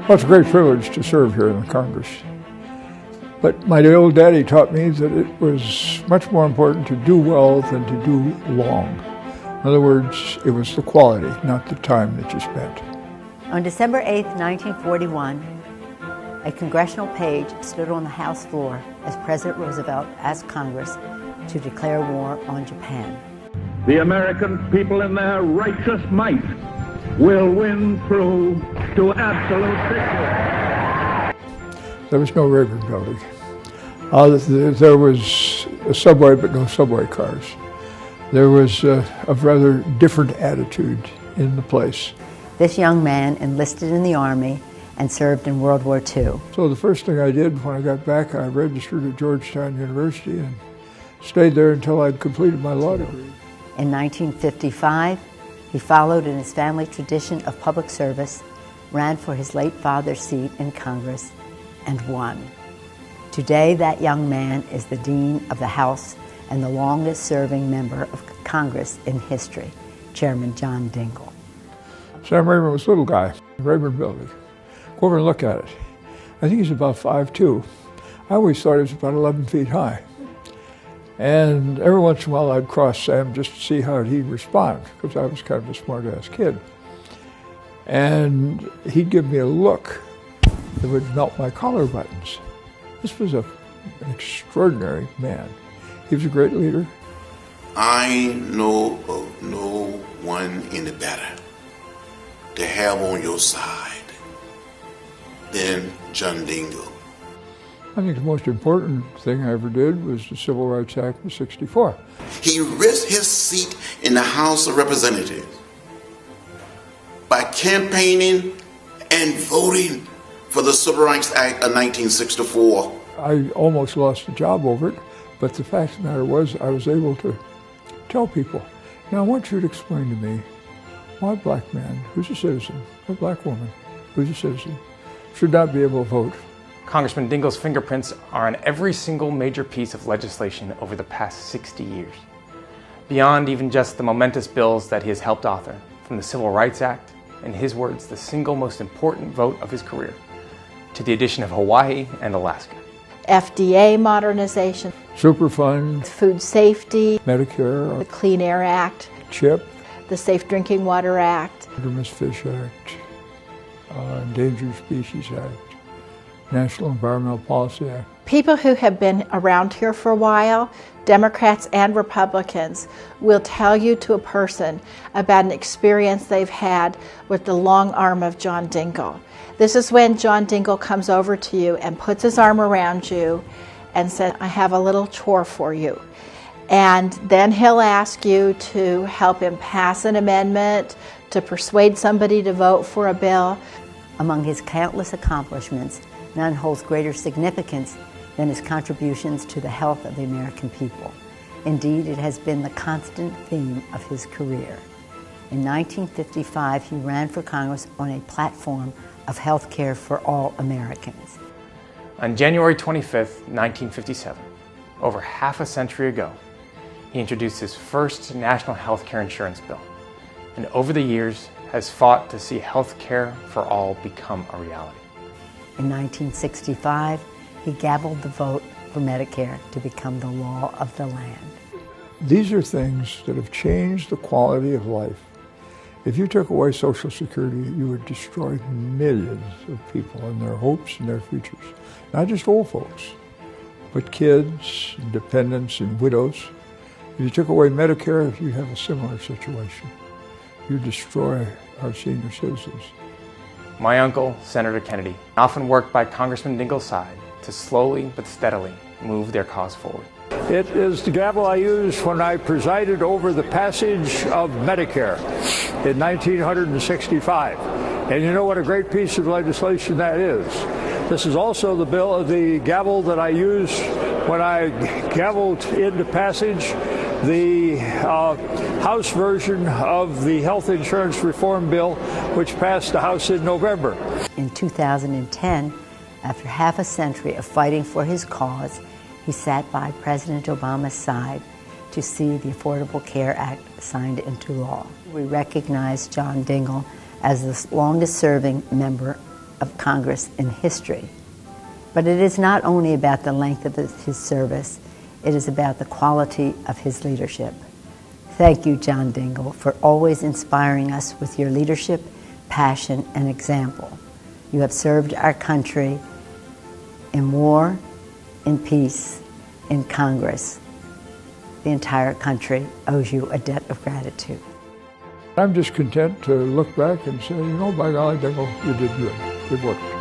Well, it's a great privilege to serve here in the Congress. But my old daddy taught me that it was much more important to do well than to do long. In other words, it was the quality, not the time that you spent. On December 8, 1941, a congressional page stood on the House floor as President Roosevelt asked Congress to declare war on Japan. The American people in their righteous might will win through to absolute victory. There was no Rayburn building. There was a subway, but no subway cars. There was a rather different attitude in the place. This young man enlisted in the Army and served in World War II. So the first thing I did when I got back, I registered at Georgetown University and stayed there until I'd completed my law degree. In 1955, he followed in his family tradition of public service, ran for his late father's seat in Congress, and won. Today, that young man is the Dean of the House and the longest-serving member of Congress in history, Chairman John Dingell. Sam Rayburn was a little guy, Rayburn building. Go over and look at it. I think he's about 5'2". I always thought he was about 11 feet high. And every once in a while I'd cross Sam just to see how he'd respond, because I was kind of a smart-ass kid. And he'd give me a look that would melt my collar buttons. This was an extraordinary man. He was a great leader. I know of no one any better to have on your side than John Dingell. I think the most important thing I ever did was the Civil Rights Act of '64. He risked his seat in the House of Representatives by campaigning and voting for the Civil Rights Act of 1964. I almost lost the job over it, but the fact of the matter was I was able to tell people, now I want you to explain to me why a black man who's a citizen, or a black woman who's a citizen, should not be able to vote. Congressman Dingell's fingerprints are on every single major piece of legislation over the past 60 years. Beyond even just the momentous bills that he has helped author, from the Civil Rights Act, in his words, the single most important vote of his career, to the addition of Hawaii and Alaska. FDA modernization, Superfund, food safety, Medicare, the Clean Air Act, CHIP, the Safe Drinking Water Act, Indominus Fish Act, Endangered Species Act, National Environmental Policy Act. People who have been around here for a while, Democrats and Republicans, will tell you to a person about an experience they've had with the long arm of John Dingell. This is when John Dingell comes over to you and puts his arm around you and says, I have a little chore for you. And then he'll ask you to help him pass an amendment, to persuade somebody to vote for a bill. Among his countless accomplishments, none holds greater significance than his contributions to the health of the American people. Indeed, it has been the constant theme of his career. In 1955, he ran for Congress on a platform of health care for all Americans. On January 25th, 1957, over half a century ago, he introduced his first national health care insurance bill, and over the years has fought to see health care for all become a reality. In 1965, he gavelled the vote for Medicare to become the law of the land. These are things that have changed the quality of life. If you took away Social Security, you would destroy millions of people and their hopes and their futures. Not just old folks, but kids, dependents, and widows. If you took away Medicare, you'd have a similar situation. You destroy our senior citizens. My uncle, Senator Kennedy, often worked by Congressman Dingell's side to slowly but steadily move their cause forward. It is the gavel I used when I presided over the passage of Medicare in 1965. And you know what a great piece of legislation that is. This is also the gavel that I used when I gavelled into passage the House version of the health insurance reform bill, which passed the House in November. In 2010, after half a century of fighting for his cause, he sat by President Obama's side to see the Affordable Care Act signed into law. We recognize John Dingell as the longest-serving member of Congress in history. But it is not only about the length of his service, it is about the quality of his leadership. Thank you, John Dingell, for always inspiring us with your leadership, passion, and example. You have served our country in war, in peace, in Congress. The entire country owes you a debt of gratitude. I'm just content to look back and say, you know, by golly, Dingell, you did good. Good work.